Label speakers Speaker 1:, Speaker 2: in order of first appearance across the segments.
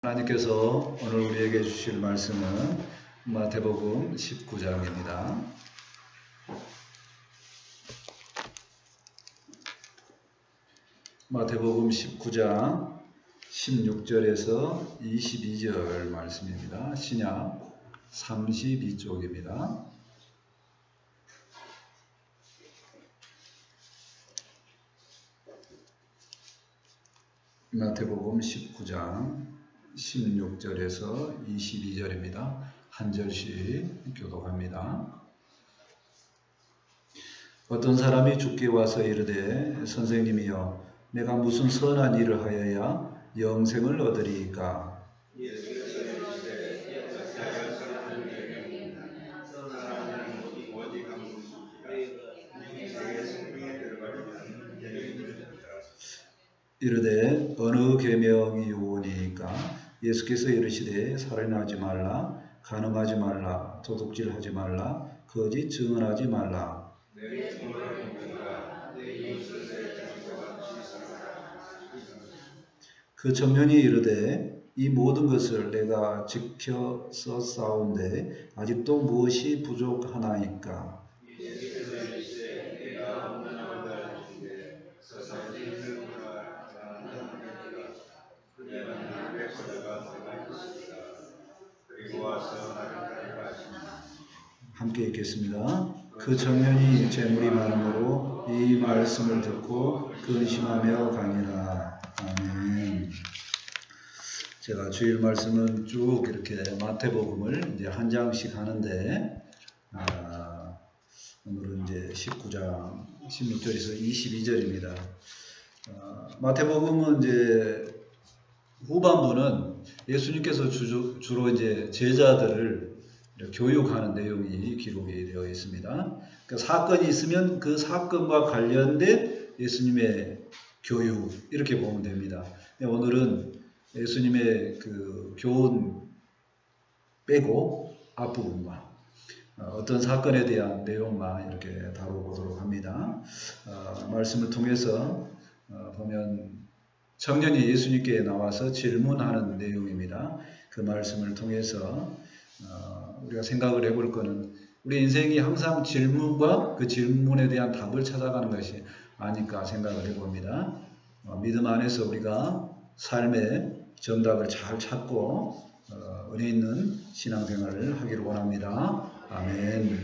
Speaker 1: 하나님께서 오늘 우리에게 주실 말씀은 마태복음 19장입니다. 마태복음 19장 16절에서 22절 말씀입니다. 신약 32쪽입니다. 마태복음 19장 16절에서 22절입니다. 한 절씩 교독합니다. 어떤 사람이 주께 와서 이르되 선생님이여 내가 무슨 선한 일을 하여야 영생을 얻으리이까? 이르되 어느 계명이 요원이니까? 예수께서 이르시되 살인하지 말라, 간음하지 말라, 도둑질하지 말라, 거짓 증언하지 말라. 그 청년이 이르되 이 모든 것을 내가 지켜서 싸운데 아직도 무엇이 부족하나이까? 함께 읽겠습니다. 그 청년이 재물이 많으므로 이 말씀을 듣고 근심하며 가니라. 아멘. 제가 주일 말씀은 쭉 이렇게 마태복음을 이제 한 장씩 하는데 오늘은 이제 19장 16절에서 22절입니다. 마태복음은 이제 후반부는 예수님께서 주로 이제 제자들을 교육하는 내용이 기록이 되어 있습니다. 그러니까 사건이 있으면 그 사건과 관련된 예수님의 교육 이렇게 보면 됩니다. 오늘은 예수님의 그 교훈 빼고 앞부분만 어떤 사건에 대한 내용만 이렇게 다뤄보도록 합니다. 말씀을 통해서 보면 청년이 예수님께 나와서 질문하는 내용입니다. 그 말씀을 통해서 우리가 생각을 해볼 것은 우리 인생이 항상 질문과 그 질문에 대한 답을 찾아가는 것이 아닐까 생각을 해봅니다. 믿음 안에서 우리가 삶의 정답을 잘 찾고 은혜 있는 신앙생활을 하기를 원합니다. 아멘.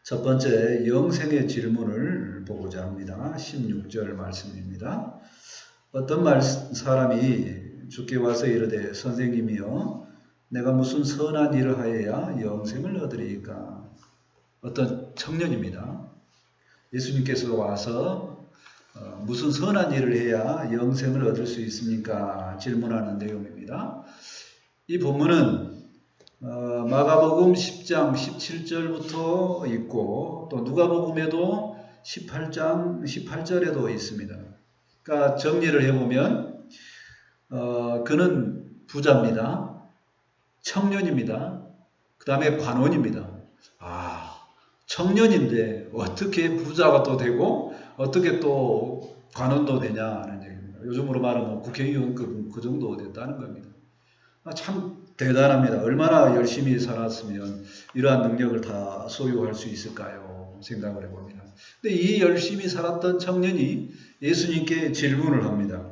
Speaker 1: 첫 번째 영생의 질문을 보고자 합니다. 16절 말씀입니다. 어떤 사람이 주께 와서 이르되 선생님이여 내가 무슨 선한 일을 하여야 영생을 얻으리이까? 어떤 청년입니다. 예수님께서 와서 무슨 선한 일을 해야 영생을 얻을 수 있습니까? 질문하는 내용입니다. 이 본문은 마가복음 10장 17절부터 있고 또 누가복음에도 18장 18절에도 있습니다. 그러니까 정리를 해보면 그는 부자입니다. 청년입니다. 그 다음에 관원입니다. 청년인데 어떻게 부자가 또 되고 어떻게 또 관원도 되냐는 얘기입니다. 요즘으로 말하면 국회의원급 그 정도 됐다는 겁니다. 참 대단합니다. 얼마나 열심히 살았으면 이러한 능력을 다 소유할 수 있을까요? 생각을 해봅니다. 근데 이 열심히 살았던 청년이 예수님께 질문을 합니다.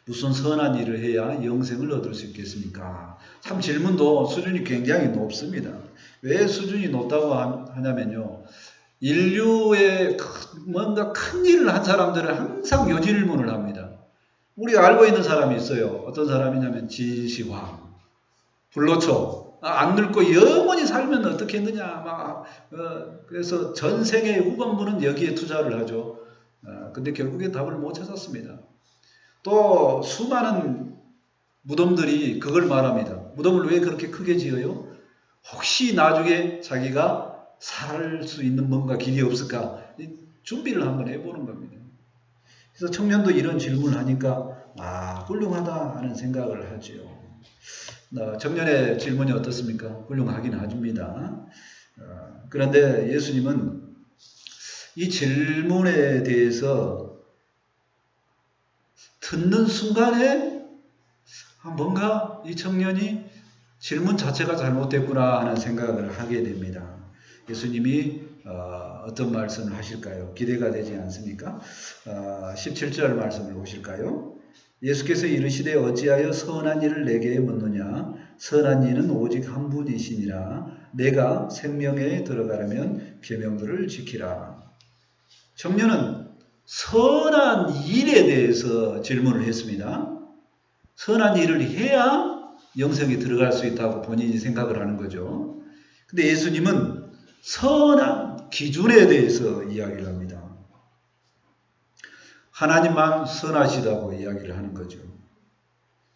Speaker 1: 무슨 선한 일을 해야 영생을 얻을 수 있겠습니까? 참 질문도 수준이 굉장히 높습니다. 왜 수준이 높다고 하냐면요. 인류의 뭔가 큰 일을 한 사람들은 항상 요 질문을 합니다. 우리가 알고 있는 사람이 있어요. 어떤 사람이냐면 진시황, 불로초. 안 늙고 영원히 살면 어떻게 했느냐. 그래서 전생의 후반부는 여기에 투자를 하죠. 근데 결국에 답을 못 찾았습니다. 또 수많은 무덤들이 그걸 말합니다. 무덤을 왜 그렇게 크게 지어요? 혹시 나중에 자기가 살 수 있는 뭔가 길이 없을까? 준비를 한번 해보는 겁니다. 그래서 청년도 이런 질문을 하니까 훌륭하다 하는 생각을 하죠. 청년의 질문이 어떻습니까? 훌륭하긴 하십니다. 그런데 예수님은 이 질문에 대해서 듣는 순간에 뭔가 이 청년이 질문 자체가 잘못됐구나 하는 생각을 하게 됩니다. 예수님이 어떤 말씀을 하실까요? 기대가 되지 않습니까? 17절 말씀을 보실까요? 예수께서 이르시되 어찌하여 선한 일을 내게 묻느냐? 선한 이는 오직 한 분이시니라. 내가 생명에 들어가려면 계명들을 지키라. 청년은 선한 일에 대해서 질문을 했습니다. 선한 일을 해야 영생에 들어갈 수 있다고 본인이 생각을 하는 거죠. 근데 예수님은 선한 기준에 대해서 이야기를 합니다. 하나님만 선하시다고 이야기를 하는 거죠.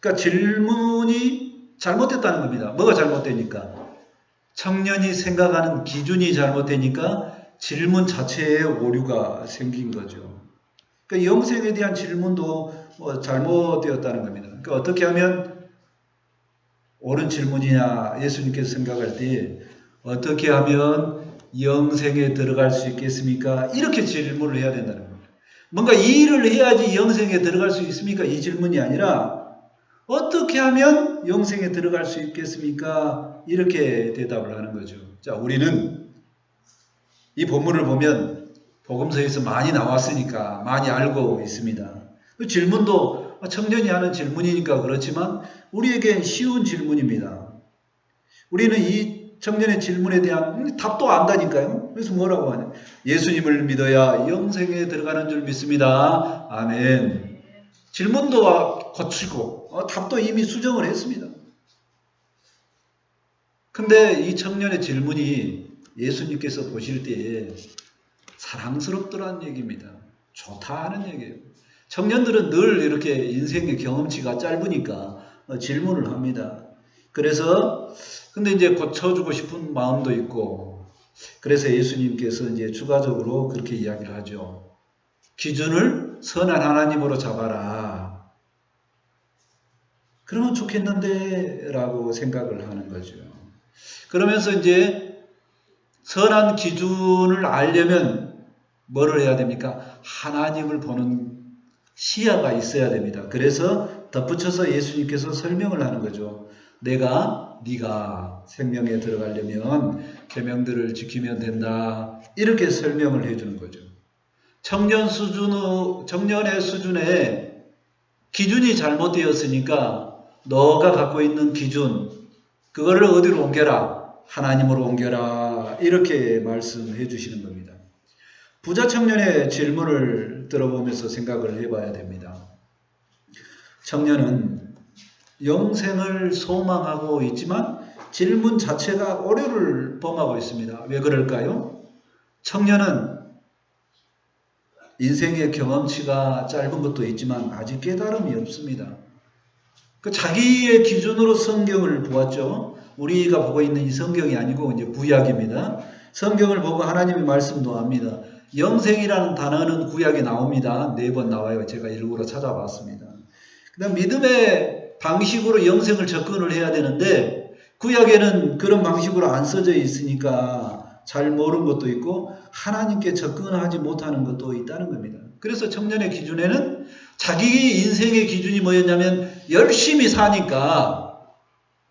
Speaker 1: 그러니까 질문이 잘못됐다는 겁니다. 뭐가 잘못되니까? 청년이 생각하는 기준이 잘못되니까 질문 자체에 오류가 생긴 거죠. 그러니까 영생에 대한 질문도 잘못되었다는 겁니다. 그러니까 어떻게 하면 옳은 질문이냐? 예수님께서 생각할 때 어떻게 하면 영생에 들어갈 수 있겠습니까? 이렇게 질문을 해야 된다는 겁니다. 뭔가 이 일을 해야지 영생에 들어갈 수 있습니까? 이 질문이 아니라 어떻게 하면 영생에 들어갈 수 있겠습니까? 이렇게 대답을 하는 거죠. 자, 우리는 이 본문을 보면 복음서에서 많이 나왔으니까 많이 알고 있습니다. 그 질문도 청년이 하는 질문이니까 그렇지만 우리에겐 쉬운 질문입니다. 우리는 이 청년의 질문에 대한 답도 안다니까요. 그래서 뭐라고 하냐? 예수님을 믿어야 영생에 들어가는 줄 믿습니다. 아멘. 질문도 거치고 답도 이미 수정을 했습니다. 근데 이 청년의 질문이 예수님께서 보실 때에 사랑스럽더라는 얘기입니다. 좋다 하는 얘기예요. 청년들은 늘 이렇게 인생의 경험치가 짧으니까 질문을 합니다. 그래서 근데 이제 고쳐주고 싶은 마음도 있고, 그래서 예수님께서 이제 추가적으로 그렇게 이야기를 하죠. 기준을 선한 하나님으로 잡아라. 그러면 좋겠는데 라고 생각을 하는 거죠. 그러면서 이제 선한 기준을 알려면 뭐를 해야 됩니까? 하나님을 보는 시야가 있어야 됩니다. 그래서 덧붙여서 예수님께서 설명을 하는 거죠. 네가 생명에 들어가려면 계명들을 지키면 된다. 이렇게 설명을 해주는 거죠. 청년의 수준에 기준이 잘못되었으니까 너가 갖고 있는 기준, 그거를 어디로 옮겨라? 하나님으로 옮겨라. 이렇게 말씀해 주시는 겁니다. 부자 청년의 질문을 들어보면서 생각을 해봐야 됩니다. 청년은 영생을 소망하고 있지만 질문 자체가 오류를 범하고 있습니다. 왜 그럴까요? 청년은 인생의 경험치가 짧은 것도 있지만 아직 깨달음이 없습니다. 자기의 기준으로 성경을 보았죠. 우리가 보고 있는 이 성경이 아니고 이제 구약입니다. 성경을 보고 하나님의 말씀도 합니다. 영생이라는 단어는 구약에 나옵니다. 4번 나와요. 제가 일부러 찾아봤습니다. 그다음 믿음의 방식으로 영생을 접근을 해야 되는데 구약에는 그런 방식으로 안 써져 있으니까 잘 모르는 것도 있고 하나님께 접근하지 못하는 것도 있다는 겁니다. 그래서 청년의 기준에는 자기 인생의 기준이 뭐였냐면 열심히 사니까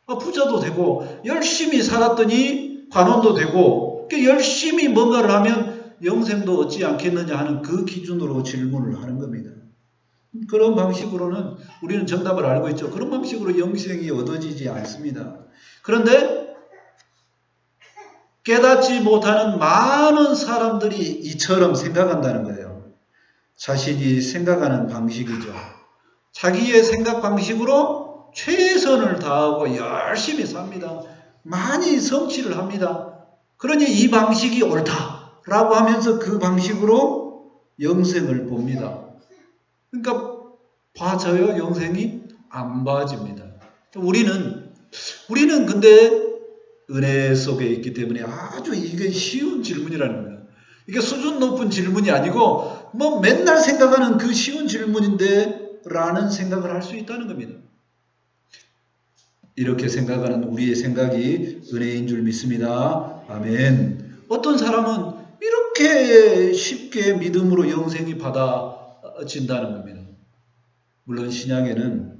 Speaker 1: 부자도 되고 열심히 살았더니 관원도 되고 열심히 뭔가를 하면 영생도 얻지 않겠느냐 하는 그 기준으로 질문을 하는 겁니다. 그런 방식으로는 우리는 정답을 알고 있죠. 그런 방식으로 영생이 얻어지지 않습니다. 그런데 깨닫지 못하는 많은 사람들이 이처럼 생각한다는 거예요. 자신이 생각하는 방식이죠. 자기의 생각 방식으로 최선을 다하고 열심히 삽니다. 많이 성취를 합니다. 그러니 이 방식이 옳다라고 하면서 그 방식으로 영생을 봅니다. 그러니까 봐져요. 영생이 안 봐집니다. 우리는 근데 은혜 속에 있기 때문에 아주 이게 쉬운 질문이라는 거예요. 이게 수준 높은 질문이 아니고 뭐 맨날 생각하는 그 쉬운 질문인데 라는 생각을 할 수 있다는 겁니다. 이렇게 생각하는 우리의 생각이 은혜인 줄 믿습니다. 아멘. 어떤 사람은 이렇게 쉽게 믿음으로 영생이 받아진다는 겁니다. 물론 신약에는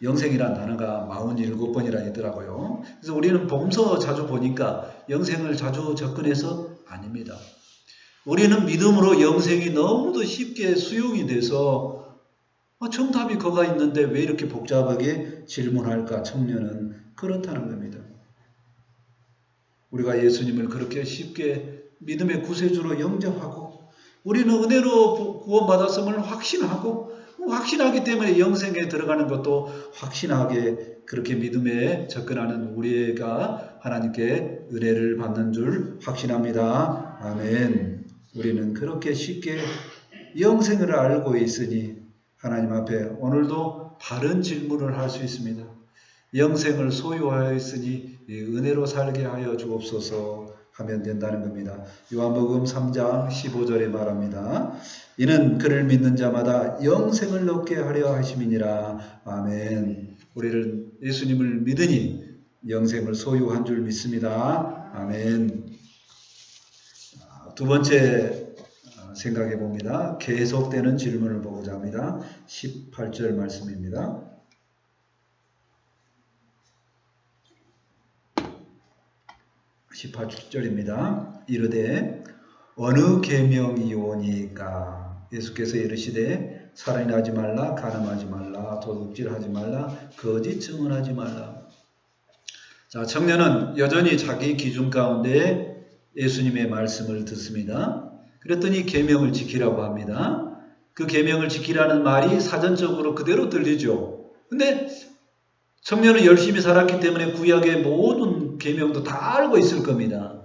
Speaker 1: 영생이란 단어가 47번이라 있더라고요. 그래서 우리는 복음서 자주 보니까 영생을 자주 접근해서 아닙니다. 우리는 믿음으로 영생이 너무도 쉽게 수용이 돼서 정답이 거가 있는데 왜 이렇게 복잡하게 질문할까? 청년은 그렇다는 겁니다. 우리가 예수님을 그렇게 쉽게 믿음의 구세주로 영접하고 우리는 은혜로 구원받았음을 확신하고 확신하기 때문에 영생에 들어가는 것도 확신하게 그렇게 믿음에 접근하는 우리가 하나님께 은혜를 받는 줄 확신합니다. 아멘. 우리는 그렇게 쉽게 영생을 알고 있으니 하나님 앞에 오늘도 바른 질문을 할 수 있습니다. 영생을 소유하였으니 은혜로 살게 하여 주옵소서 하면 된다는 겁니다. 요한복음 3장 15절에 말합니다. 이는 그를 믿는 자마다 영생을 얻게 하려 하심이니라. 아멘. 우리는 예수님을 믿으니 영생을 소유한 줄 믿습니다. 아멘. 두 번째 생각해 봅니다. 계속되는 질문을 보고자 합니다. 18절 말씀입니다. 18절입니다. 이르되 어느 계명이오니까 예수께서 이르시되 살인하지 말라, 간음하지 말라, 도둑질하지 말라, 거짓 증언하지 말라. 자, 청년은 여전히 자기 기준 가운데 예수님의 말씀을 듣습니다. 그랬더니 계명을 지키라고 합니다. 그 계명을 지키라는 말이 사전적으로 그대로 들리죠. 근데 청년은 열심히 살았기 때문에 구약의 모든 계명도 다 알고 있을 겁니다.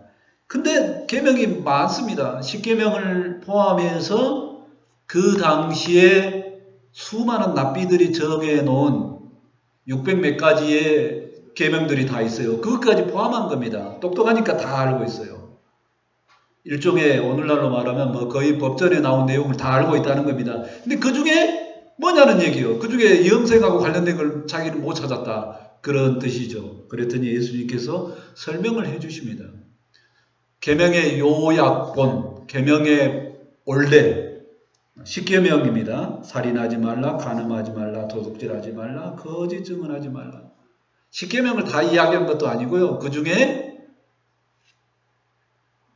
Speaker 1: 근데 계명이 많습니다. 10계명을 포함해서 그 당시에 수많은 납비들이 정해놓은 600몇 가지의 계명들이 다 있어요. 그것까지 포함한 겁니다. 똑똑하니까 다 알고 있어요. 일종의 오늘날로 말하면 뭐 거의 법전에 나온 내용을 다 알고 있다는 겁니다. 근데 그 중에 뭐냐는 얘기요. 그 중에 영생하고 관련된 걸 자기는 못 찾았다. 그런 뜻이죠. 그랬더니 예수님께서 설명을 해 주십니다. 계명의 요약본, 계명의 원래 10계명입니다. 살인하지 말라, 간음하지 말라, 도둑질하지 말라, 거짓 증언하지 말라. 10계명을 다 이야기한 것도 아니고요. 그 중에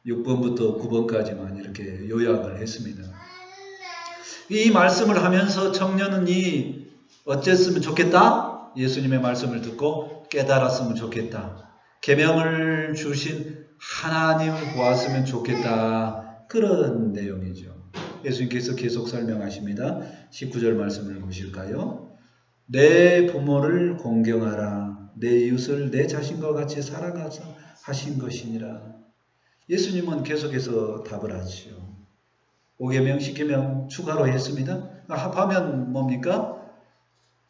Speaker 1: 6번부터 9번까지만 이렇게 요약을 했습니다. 이 말씀을 하면서 청년은 어쨌으면 좋겠다? 예수님의 말씀을 듣고 깨달았으면 좋겠다. 계명을 주신 하나님을 보았으면 좋겠다. 그런 내용이죠. 예수님께서 계속 설명하십니다. 19절 말씀을 보실까요? 내 부모를 공경하라. 내 이웃을 내 자신과 같이 살아가서 하신 것이니라. 예수님은 계속해서 답을 하지요. 5계명, 10계명 추가로 했습니다. 합하면 뭡니까?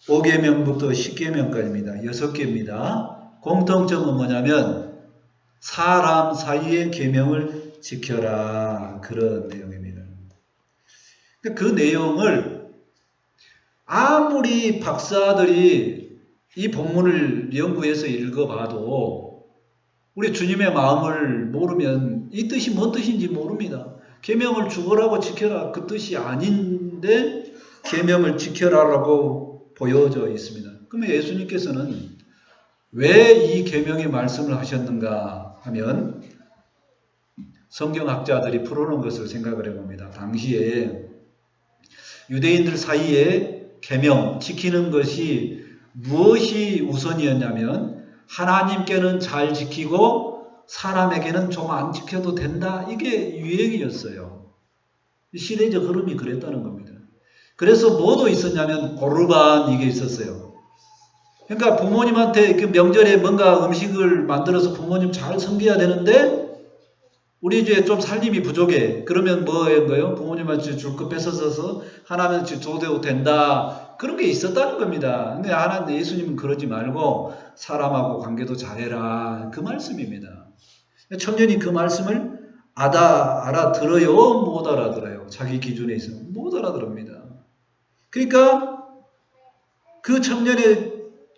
Speaker 1: 5계명부터 10계명까지입니다. 6개입니다. 공통점은 뭐냐면 사람 사이의 계명을 지켜라. 그런 내용입니다. 그 내용을 아무리 박사들이 이 본문을 연구해서 읽어봐도 우리 주님의 마음을 모르면 이 뜻이 뭔 뜻인지 모릅니다. 계명을 죽으라고 지켜라 그 뜻이 아닌데 계명을 지켜라라고 보여져 있습니다. 그러면 예수님께서는 왜 이 계명의 말씀을 하셨는가 하면 성경학자들이 풀어놓은 것을 생각을 해봅니다. 당시에 유대인들 사이에 계명 지키는 것이 무엇이 우선이었냐면 하나님께는 잘 지키고 사람에게는 좀 안 지켜도 된다. 이게 유행이었어요. 시대적 흐름이 그랬다는 겁니다. 그래서 뭐도 있었냐면 고르반 이게 있었어요. 그러니까 부모님한테 그 명절에 뭔가 음식을 만들어서 부모님 잘 섬겨야 되는데 우리 이제 좀 살림이 부족해. 그러면 뭐인 거예요? 부모님한테 줄 거 뺏어서 하나님한테 줘도 된다. 그런 게 있었다는 겁니다. 근데 하나님 예수님은 그러지 말고 사람하고 관계도 잘해라. 그 말씀입니다. 청년이 그 말씀을 알아들어요? 못 알아들어요? 자기 기준에 있어 못 알아들습니다. 그러니까 그 청년의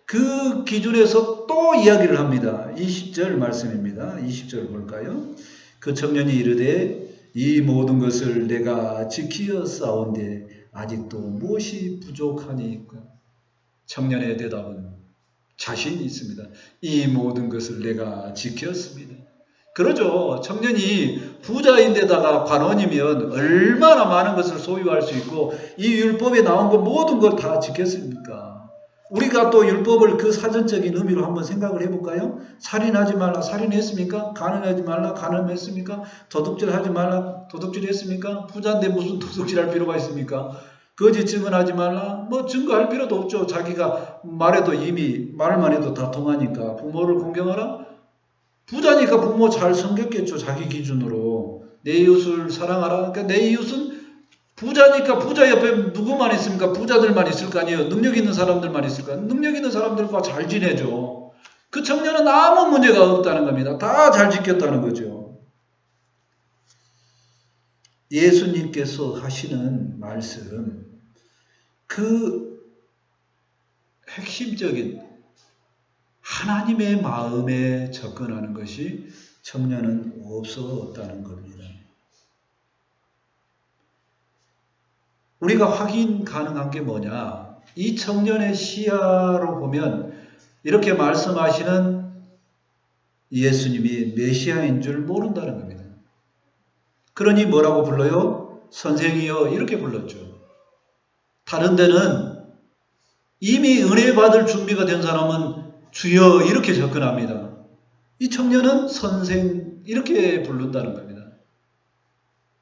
Speaker 1: 그 기준에서 또 이야기를 합니다. 20절 말씀입니다. 20절 볼까요? 그 청년이 이르되 이 모든 것을 내가 지키어 싸운데 아직도 무엇이 부족하니까? 청년의 대답은 자신이 있습니다. 이 모든 것을 내가 지켰습니다. 그러죠. 청년이 부자인데다가 관원이면 얼마나 많은 것을 소유할 수 있고 이 율법에 나온 것 모든 걸 다 지켰습니까? 우리가 또 율법을 그 사전적인 의미로 한번 생각을 해볼까요? 살인하지 말라, 살인했습니까? 가늠하지 말라, 가늠했습니까? 도둑질하지 말라, 도둑질했습니까? 부자인데 무슨 도둑질할 필요가 있습니까? 거짓 증언하지 말라, 뭐 증거할 필요도 없죠. 자기가 말해도 이미 말만 해도 다 통하니까. 부모를 공경하라? 부자니까 부모 잘 섬겼겠죠. 자기 기준으로. 내 이웃을 사랑하라. 그러니까 내 이웃은 부자니까 부자 옆에 누구만 있습니까? 부자들만 있을 거 아니에요. 능력 있는 사람들만 있을 거 아니에요. 능력 있는 사람들과 잘 지내죠. 그 청년은 아무 문제가 없다는 겁니다. 다 잘 지켰다는 거죠. 예수님께서 하시는 말씀, 그 핵심적인 하나님의 마음에 접근하는 것이 청년은 없었다는 겁니다. 우리가 확인 가능한 게 뭐냐? 이 청년의 시야로 보면 이렇게 말씀하시는 예수님이 메시아인 줄 모른다는 겁니다. 그러니 뭐라고 불러요? 선생이여 이렇게 불렀죠. 다른 데는 이미 은혜 받을 준비가 된 사람은 주여 이렇게 접근합니다. 이 청년은 선생 이렇게 부른다는 겁니다.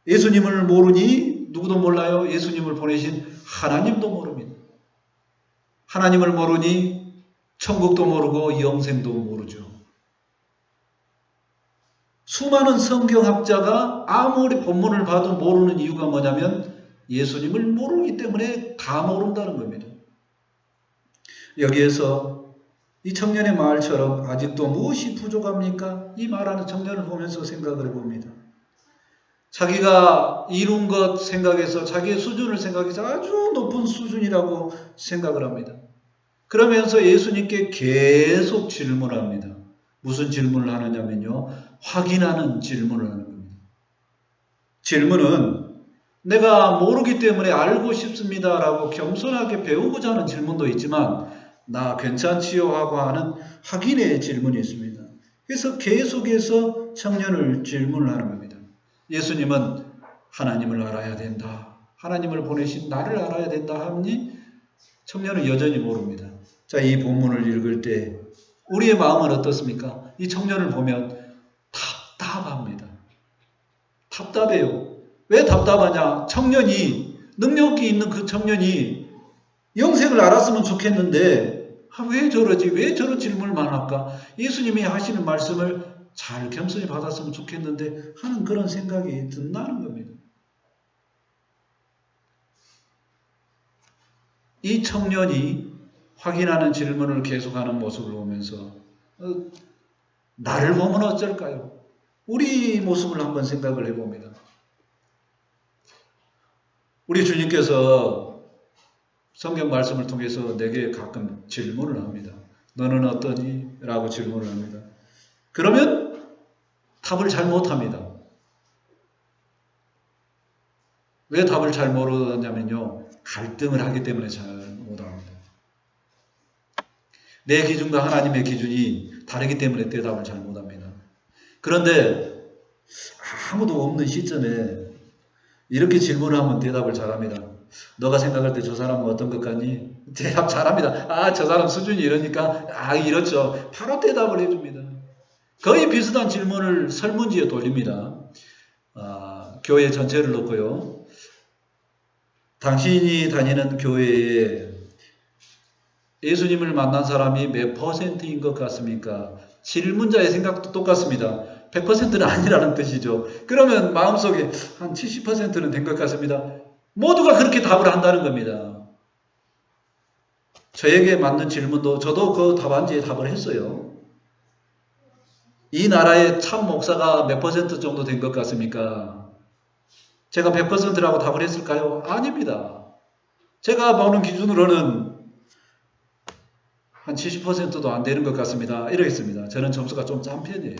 Speaker 1: 예수님을 모르니 누구도 몰라요. 예수님을 보내신 하나님도 모릅니다. 하나님을 모르니 천국도 모르고 영생도 모르죠. 수많은 성경학자가 아무리 본문을 봐도 모르는 이유가 뭐냐면 예수님을 모르기 때문에 다 모른다는 겁니다. 여기에서 이 청년의 말처럼 아직도 무엇이 부족합니까? 이 말하는 청년을 보면서 생각을 해봅니다. 자기가 이룬 것 생각해서 자기의 수준을 생각해서 아주 높은 수준이라고 생각을 합니다. 그러면서 예수님께 계속 질문합니다. 무슨 질문을 하느냐면요. 확인하는 질문을 하는 겁니다. 질문은 내가 모르기 때문에 알고 싶습니다라고 겸손하게 배우고자 하는 질문도 있지만 나 괜찮지요 하고 하는 확인의 질문이 있습니다. 그래서 계속해서 청년을 질문을 하는 겁니다. 예수님은 하나님을 알아야 된다. 하나님을 보내신 나를 알아야 된다 하니 청년은 여전히 모릅니다. 자, 이 본문을 읽을 때 우리의 마음은 어떻습니까? 이 청년을 보면 답답합니다. 답답해요. 왜 답답하냐? 청년이, 능력이 있는 그 청년이 영생을 알았으면 좋겠는데 왜 저러지? 왜 저런 질문을만 할까? 예수님이 하시는 말씀을 잘 겸손히 받았으면 좋겠는데 하는 그런 생각이 든다는 겁니다. 이 청년이 확인하는 질문을 계속하는 모습을 보면서 나를 보면 어쩔까요? 우리 모습을 한번 생각을 해봅니다. 우리 주님께서 성경 말씀을 통해서 내게 가끔 질문을 합니다. 너는 어떠니? 라고 질문을 합니다. 그러면 답을 잘 못합니다. 왜 답을 잘 모르냐면요. 갈등을 하기 때문에 잘 못합니다. 내 기준과 하나님의 기준이 다르기 때문에 대답을 잘 못합니다. 그런데 아무도 없는 시점에 이렇게 질문을 하면 대답을 잘합니다. 너가 생각할 때 저 사람은 어떤 것 같니? 대답 잘합니다. 아, 저 사람 수준이 이러니까 이렇죠. 바로 대답을 해줍니다. 거의 비슷한 질문을 설문지에 돌립니다. 교회 전체를 놓고요. 당신이 다니는 교회에 예수님을 만난 사람이 몇 %인 것 같습니까? 질문자의 생각도 똑같습니다. 100%는 아니라는 뜻이죠. 그러면 마음속에 한 70%는 된 것 같습니다. 모두가 그렇게 답을 한다는 겁니다. 저에게 맞는 질문도 저도 그 답안지에 답을 했어요. 이 나라의 참 목사가 몇 % 정도 된 것 같습니까? 제가 100%라고 답을 했을까요? 아닙니다. 제가 보는 기준으로는 한 70%도 안 되는 것 같습니다. 이러겠습니다. 저는 점수가 좀 짠 편이에요.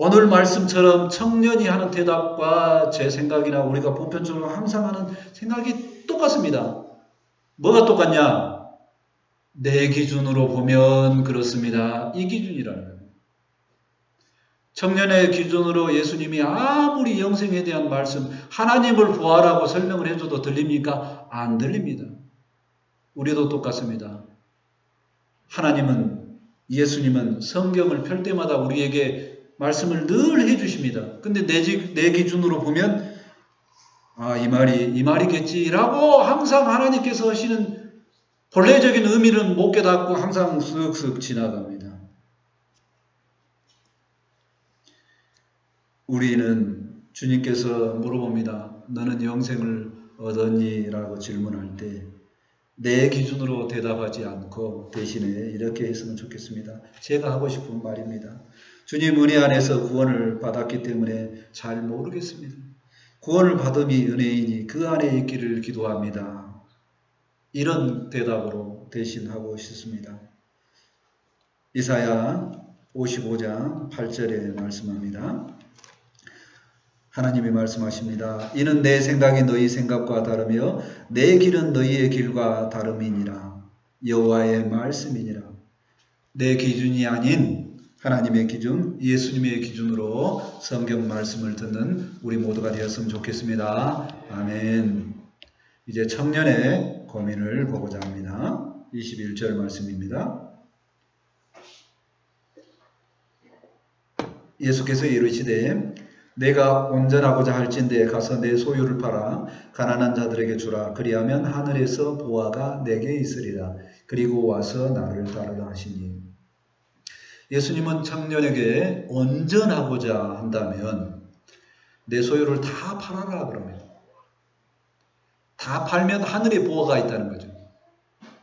Speaker 1: 오늘 말씀처럼 청년이 하는 대답과 제 생각이나 우리가 보편적으로 항상 하는 생각이 똑같습니다. 뭐가 똑같냐? 내 기준으로 보면 그렇습니다. 이 기준이라는 거예요. 청년의 기준으로 예수님이 아무리 영생에 대한 말씀, 하나님을 구하라고 설명을 해줘도 들립니까? 안 들립니다. 우리도 똑같습니다. 하나님은, 예수님은 성경을 펼 때마다 우리에게 말씀을 늘 해주십니다. 근데 내 기준으로 보면 이 말이겠지라고 항상 하나님께서 하시는 본래적인 의미는 못 깨닫고 항상 쓱쓱 지나갑니다. 우리는 주님께서 물어봅니다. 너는 영생을 얻었니? 라고 질문할 때 내 기준으로 대답하지 않고 대신에 이렇게 했으면 좋겠습니다. 제가 하고 싶은 말입니다. 주님 은혜 안에서 구원을 받았기 때문에 잘 모르겠습니다. 구원을 받음이 은혜이니 그 안에 있기를 기도합니다. 이런 대답으로 대신하고 싶습니다. 이사야 55장 8절에 말씀합니다. 하나님이 말씀하십니다. 이는 내 생각이 너희 생각과 다르며 내 길은 너희의 길과 다름이니라. 여호와의 말씀이니라. 내 기준이 아닌 하나님의 기준, 예수님의 기준으로 성경 말씀을 듣는 우리 모두가 되었으면 좋겠습니다. 아멘. 이제 청년의 고민을 보고자 합니다. 21절 말씀입니다. 예수께서 이르시되 내가 온전하고자 할진대 가서 내 소유를 팔아 가난한 자들에게 주라. 그리하면 하늘에서 보화가 내게 있으리라. 그리고 와서 나를 따르라 하시니. 예수님은 청년에게 온전하고자 한다면 내 소유를 다 팔아라 그러면. 다 팔면 하늘에 보화가 있다는 거죠.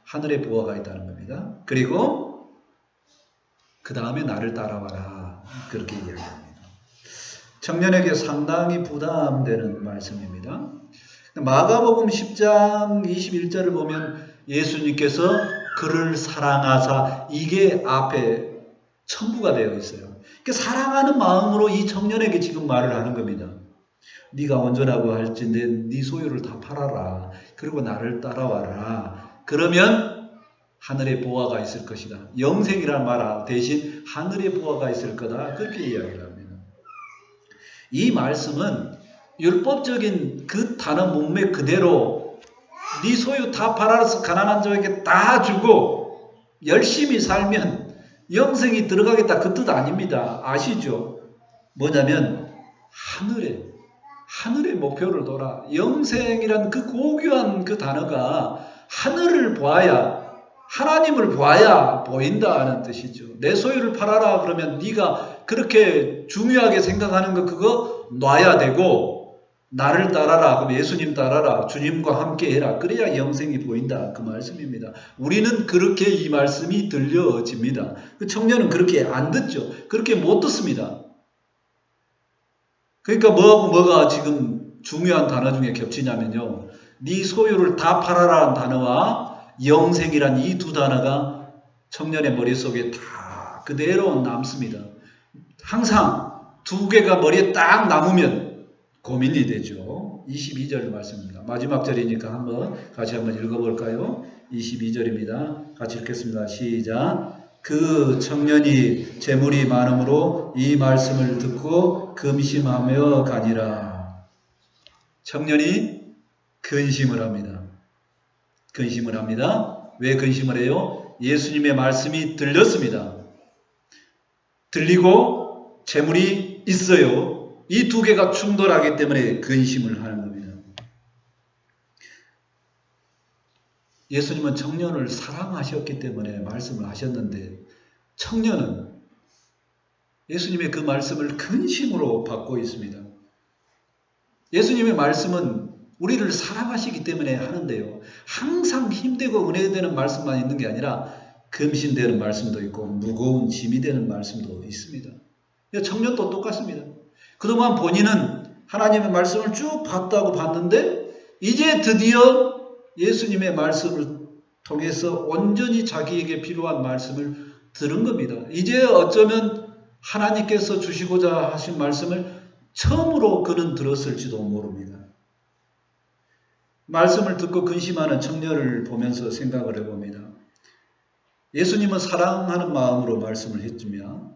Speaker 1: 하늘에 보화가 있다는 겁니다. 그리고 그 다음에 나를 따라와라. 그렇게 이야기합니다. 청년에게 상당히 부담되는 말씀입니다. 마가복음 10장 21절을 보면 예수님께서 그를 사랑하사, 이게 앞에 첨부가 되어 있어요. 그러니까 사랑하는 마음으로 이 청년에게 지금 말을 하는 겁니다. 네가 온전하고 할진대 네 소유를 다 팔아라. 그리고 나를 따라와라. 그러면 하늘에 보화가 있을 것이다. 영생이란 말 대신 하늘에 보화가 있을 거다. 그렇게 이야기를 합니다. 이 말씀은 율법적인 그 단어 문맥 그대로 네 소유 다 팔아서 가난한 자에게 다 주고 열심히 살면 영생이 들어가겠다 그 뜻 아닙니다. 아시죠? 뭐냐면 하늘의 목표를 둬라. 영생이란 그 고귀한 그 단어가 하늘을 보아야, 하나님을 보아야 보인다는 뜻이죠. 내 소유를 팔아라 그러면 네가 그렇게 중요하게 생각하는 거 그거 놔야 되고, 나를 따라라. 그럼 예수님 따라라. 주님과 함께 해라. 그래야 영생이 보인다. 그 말씀입니다. 우리는 그렇게 이 말씀이 들려집니다. 그 청년은 그렇게 안 듣죠. 그렇게 못 듣습니다. 그러니까 뭐하고 뭐가 지금 중요한 단어 중에 겹치냐면요. 네 소유를 다 팔아라는 단어와 영생이란 이 두 단어가 청년의 머릿속에 다 그대로 남습니다. 항상 두 개가 머리에 딱 남으면 고민이 되죠. 22절 말씀입니다. 마지막 절이니까 같이 한번 읽어볼까요? 22절입니다. 같이 읽겠습니다. 시작. 그 청년이 재물이 많음으로 이 말씀을 듣고 근심하며 가니라. 청년이 근심을 합니다. 근심을 합니다. 왜 근심을 해요? 예수님의 말씀이 들렸습니다. 들리고 재물이 있어요. 이 두 개가 충돌하기 때문에 근심을 하는 겁니다. 예수님은 청년을 사랑하셨기 때문에 말씀을 하셨는데 청년은 예수님의 그 말씀을 근심으로 받고 있습니다. 예수님의 말씀은 우리를 사랑하시기 때문에 하는데요. 항상 힘되고 은혜되는 말씀만 있는 게 아니라 금신되는 말씀도 있고 무거운 짐이 되는 말씀도 있습니다. 청년도 똑같습니다. 그동안 본인은 하나님의 말씀을 쭉 봤는데 이제 드디어 예수님의 말씀을 통해서 온전히 자기에게 필요한 말씀을 들은 겁니다. 이제 어쩌면 하나님께서 주시고자 하신 말씀을 처음으로 그는 들었을지도 모릅니다. 말씀을 듣고 근심하는 청년을 보면서 생각을 해봅니다. 예수님은 사랑하는 마음으로 말씀을 했지만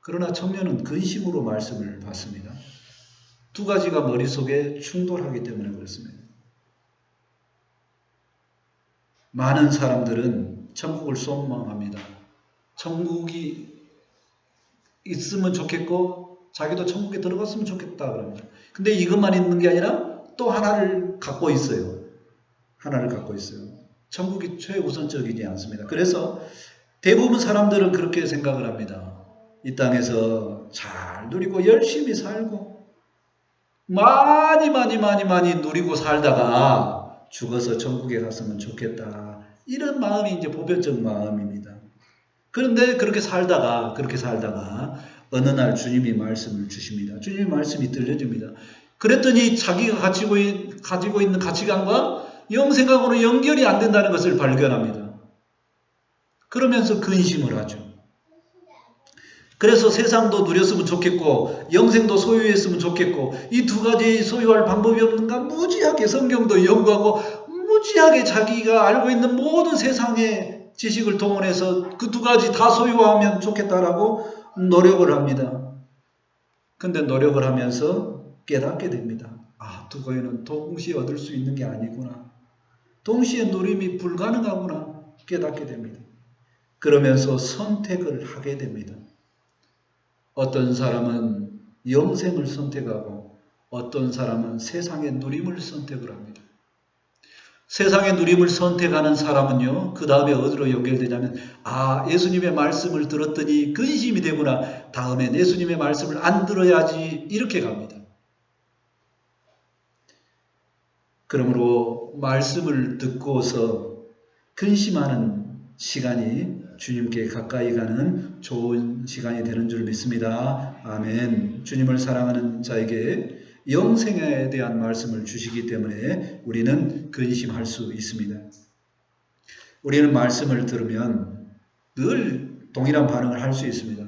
Speaker 1: 그러나 청년은 근심으로 말씀을 받습니다. 두 가지가 머릿속에 충돌하기 때문에 그렇습니다. 많은 사람들은 천국을 소망합니다. 천국이 있으면 좋겠고 자기도 천국에 들어갔으면 좋겠다 그럽니다. 근데 이것만 있는 게 아니라 또 하나를 갖고 있어요. 하나를 갖고 있어요. 천국이 최우선적이지 않습니다. 그래서 대부분 사람들은 그렇게 생각을 합니다. 이 땅에서 잘 누리고 열심히 살고 많이 누리고 살다가 죽어서 천국에 갔으면 좋겠다. 이런 마음이 이제 보편적 마음입니다. 그런데 그렇게 살다가 어느 날 주님이 말씀을 주십니다. 주님의 말씀이 들려줍니다. 그랬더니 자기가 가지고 있는 가치관과 영생하고는 연결이 안 된다는 것을 발견합니다. 그러면서 근심을 하죠. 그래서 세상도 누렸으면 좋겠고 영생도 소유했으면 좋겠고 이 두 가지 소유할 방법이 없는가 무지하게 성경도 연구하고 무지하게 자기가 알고 있는 모든 세상의 지식을 동원해서 그 두 가지 다 소유하면 좋겠다라고 노력을 합니다. 근데 노력을 하면서 깨닫게 됩니다. 아, 두 가지는 동시에 얻을 수 있는 게 아니구나. 동시에 누림이 불가능하구나 깨닫게 됩니다. 그러면서 선택을 하게 됩니다. 어떤 사람은 영생을 선택하고 어떤 사람은 세상의 누림을 선택을 합니다. 세상의 누림을 선택하는 사람은요, 그 다음에 어디로 연결되냐면, 아, 예수님의 말씀을 들었더니 근심이 되구나. 다음엔 예수님의 말씀을 안 들어야지. 이렇게 갑니다. 그러므로 말씀을 듣고서 근심하는 시간이 주님께 가까이 가는 좋은 시간이 되는 줄 믿습니다. 아멘. 주님을 사랑하는 자에게 영생에 대한 말씀을 주시기 때문에 우리는 근심할 수 있습니다. 우리는 말씀을 들으면 늘 동일한 반응을 할 수 있습니다.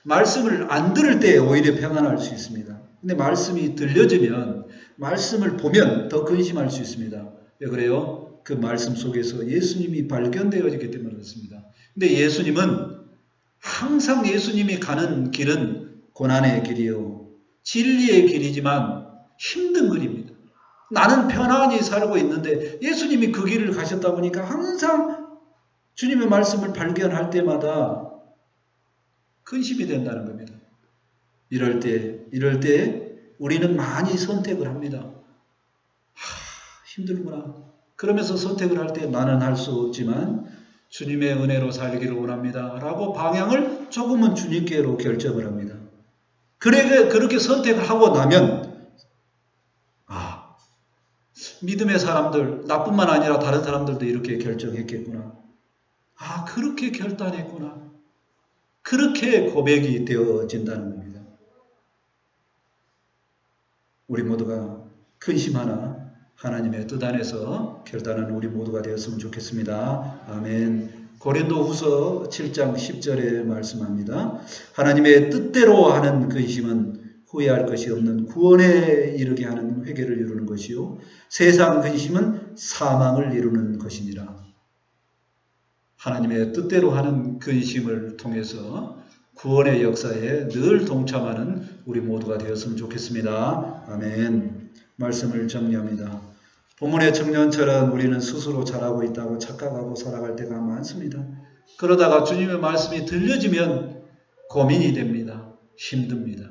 Speaker 1: 말씀을 안 들을 때 오히려 평안할 수 있습니다. 근데 말씀이 들려지면, 말씀을 보면 더 근심할 수 있습니다. 왜 그래요? 그 말씀 속에서 예수님이 발견되어지기 때문에 그렇습니다. 근데 예수님은 항상 예수님이 가는 길은 고난의 길이요, 진리의 길이지만 힘든 길입니다. 나는 편안히 살고 있는데 예수님이 그 길을 가셨다 보니까 항상 주님의 말씀을 발견할 때마다 근심이 된다는 겁니다. 이럴 때 우리는 많이 선택을 합니다. 힘들구나. 그러면서 선택을 할 때 나는 할 수 없지만 주님의 은혜로 살기를 원합니다. 라고 방향을 조금은 주님께로 결정을 합니다. 그렇게 선택을 하고 나면 믿음의 사람들, 나뿐만 아니라 다른 사람들도 이렇게 결정했겠구나. 그렇게 결단했구나. 그렇게 고백이 되어진다는 겁니다. 우리 모두가 근심하나 하나님의 뜻 안에서 결단하는 우리 모두가 되었으면 좋겠습니다. 아멘. 고린도후서 7장 10절에 말씀합니다. 하나님의 뜻대로 하는 근심은 후회할 것이 없는 구원에 이르게 하는 회개를 이루는 것이요, 세상 근심은 사망을 이루는 것이니라. 하나님의 뜻대로 하는 근심을 통해서 구원의 역사에 늘 동참하는 우리 모두가 되었으면 좋겠습니다. 아멘. 말씀을 정리합니다. 본문의 청년처럼 우리는 스스로 잘하고 있다고 착각하고 살아갈 때가 많습니다. 그러다가 주님의 말씀이 들려지면 고민이 됩니다. 힘듭니다.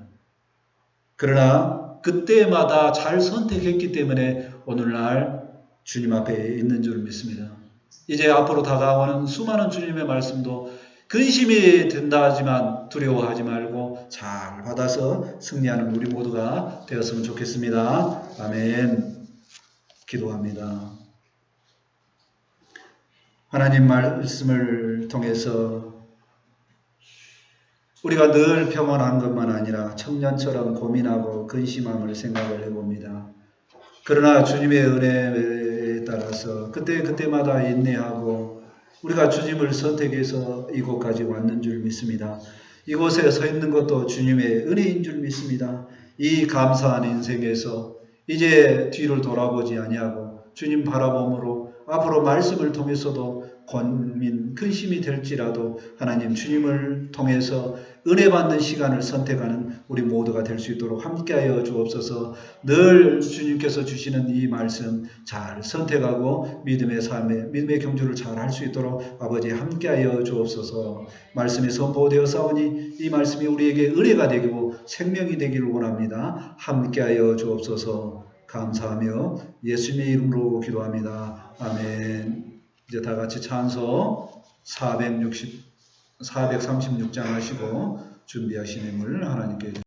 Speaker 1: 그러나 그때마다 잘 선택했기 때문에 오늘날 주님 앞에 있는 줄 믿습니다. 이제 앞으로 다가오는 수많은 주님의 말씀도 근심이 든다 하지만 두려워하지 말고 잘 받아서 승리하는 우리 모두가 되었으면 좋겠습니다. 아멘. 기도합니다. 하나님 말씀을 통해서 우리가 늘 평온한 것만 아니라 청년처럼 고민하고 근심함을 생각을 해봅니다. 그러나 주님의 은혜에 따라서 그때마다 인내하고 우리가 주님을 선택해서 이곳까지 왔는 줄 믿습니다. 이곳에 서 있는 것도 주님의 은혜인 줄 믿습니다. 이 감사한 인생에서 이제 뒤를 돌아보지 아니하고 주님 바라봄으로 앞으로 말씀을 통해서도 권민, 근심이 될지라도 하나님 주님을 통해서 은혜 받는 시간을 선택하는 우리 모두가 될 수 있도록 함께하여 주옵소서. 늘 주님께서 주시는 이 말씀 잘 선택하고 믿음의 삶에 믿음의 경주를 잘 할 수 있도록 아버지 함께하여 주옵소서. 말씀이 선포되어 싸우니 이 말씀이 우리에게 은혜가 되고 생명이 되기를 원합니다. 함께하여 주옵소서. 감사하며 예수님의 이름으로 기도합니다. 아멘. 이제 다 같이 찬송 436장 하시고 준비하신 힘을 하나님께